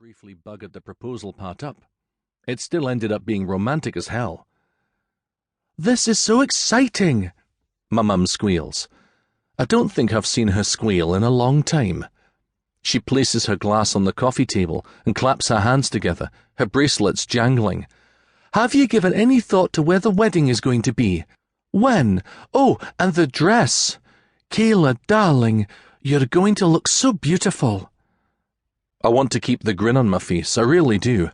briefly buggered the proposal part up, it still ended up being romantic as hell. "This is so exciting," my mum squeals. I don't think I've seen her squeal in a long time. She places her glass on the coffee table and claps her hands together, her bracelets jangling. "Have you given any thought to where the wedding is going to be? When? Oh, and the dress. Kayla, darling, you're going to look so beautiful." I want to keep the grin on my face, I really do,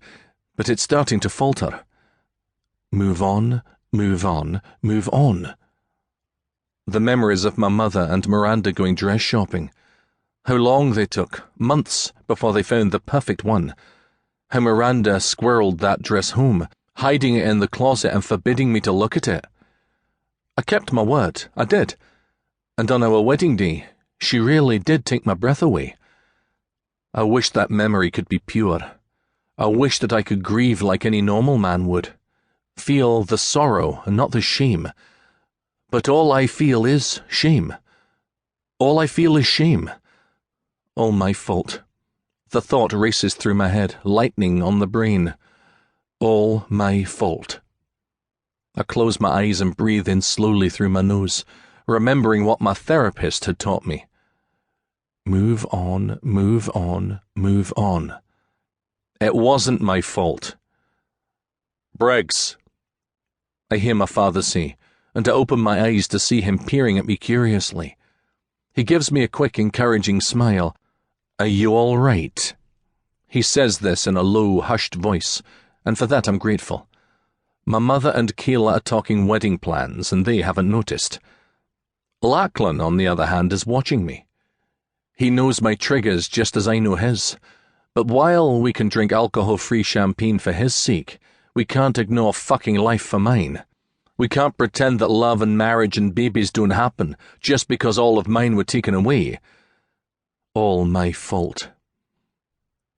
but it's starting to falter. Move on, move on, move on. The memories of my mother and Miranda going dress shopping. How long they took, months, before they found the perfect one. How Miranda squirreled that dress home, hiding it in the closet and forbidding me to look at it. I kept my word, I did. And on our wedding day, she really did take my breath away. I wish that memory could be pure. I wish that I could grieve like any normal man would. Feel the sorrow and not the shame. But all I feel is shame. All I feel is shame. All my fault. The thought races through my head, lightning on the brain. All my fault. I close my eyes and breathe in slowly through my nose, remembering what my therapist had taught me. Move on, move on, move on. It wasn't my fault. "Briggs," I hear my father say, and I open my eyes to see him peering at me curiously. He gives me a quick, encouraging smile. "Are you all right?" He says this in a low, hushed voice, and for that I'm grateful. My mother and Kayla are talking wedding plans, and they haven't noticed. Lachlan, on the other hand, is watching me. He knows my triggers just as I know his, but while we can drink alcohol-free champagne for his sake, we can't ignore fucking life for mine. We can't pretend that love and marriage and babies don't happen just because all of mine were taken away. All my fault.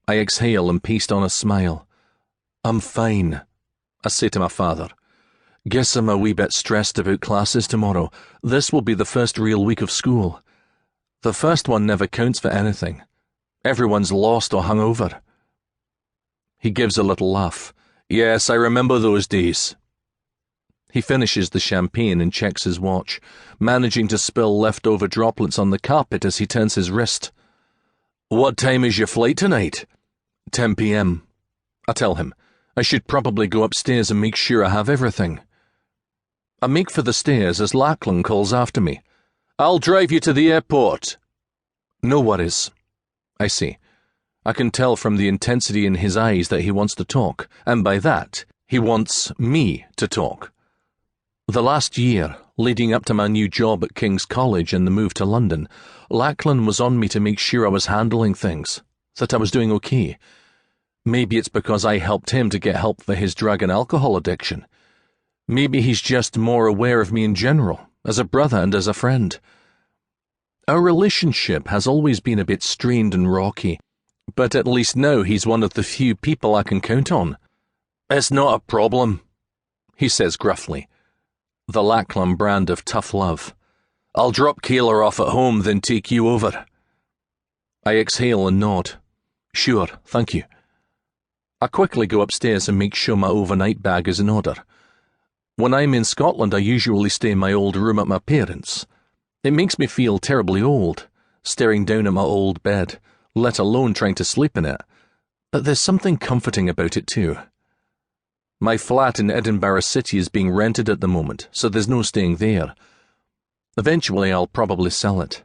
I exhale and paste on a smile. "I'm fine," I say to my father. "Guess I'm a wee bit stressed about classes tomorrow. This will be the first real week of school. The first one never counts for anything. Everyone's lost or hungover." He gives a little laugh. "Yes, I remember those days." He finishes the champagne and checks his watch, managing to spill leftover droplets on the carpet as he turns his wrist. "What time is your flight tonight?" 10 p.m. I tell him. I should probably go upstairs and make sure I have everything. I make for the stairs as Lachlan calls after me. "I'll drive you to the airport." "No worries," I say. I can tell from the intensity in his eyes that he wants to talk, and by that, he wants me to talk. The last year, leading up to my new job at King's College and the move to London, Lachlan was on me to make sure I was handling things, that I was doing okay. Maybe it's because I helped him to get help for his drug and alcohol addiction. Maybe he's just more aware of me in general, as a brother and as a friend. Our relationship has always been a bit strained and rocky, but at least now he's one of the few people I can count on. "It's not a problem," he says gruffly. The Lachlan brand of tough love. "I'll drop Kayla off at home, then take you over." I exhale and nod. "Sure, thank you." I quickly go upstairs and make sure my overnight bag is in order. When I'm in Scotland, I usually stay in my old room at my parents'. It makes me feel terribly old, staring down at my old bed, let alone trying to sleep in it. But there's something comforting about it too. My flat in Edinburgh City is being rented at the moment, so there's no staying there. Eventually I'll probably sell it.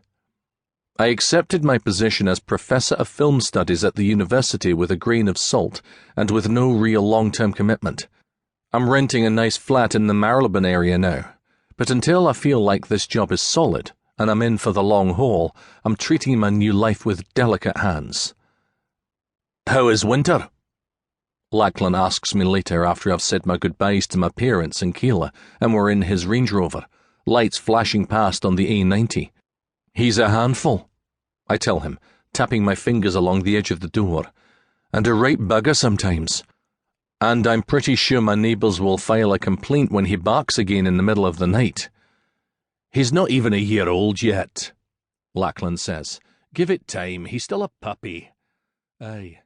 I accepted my position as Professor of Film Studies at the university with a grain of salt and with no real long-term commitment. I'm renting a nice flat in the Marylebone area now, but until I feel like this job is solid and I'm in for the long haul, I'm treating my new life with delicate hands. "How is winter?" Lachlan asks me later after I've said my goodbyes to my parents and Kayla and we're in his Range Rover, lights flashing past on the A90. "He's a handful," I tell him, tapping my fingers along the edge of the door, "and a right bugger sometimes. And I'm pretty sure my neighbours will file a complaint when he barks again in the middle of the night." "He's not even a year old yet," Lachlan says. "Give it time, he's still a puppy." Aye.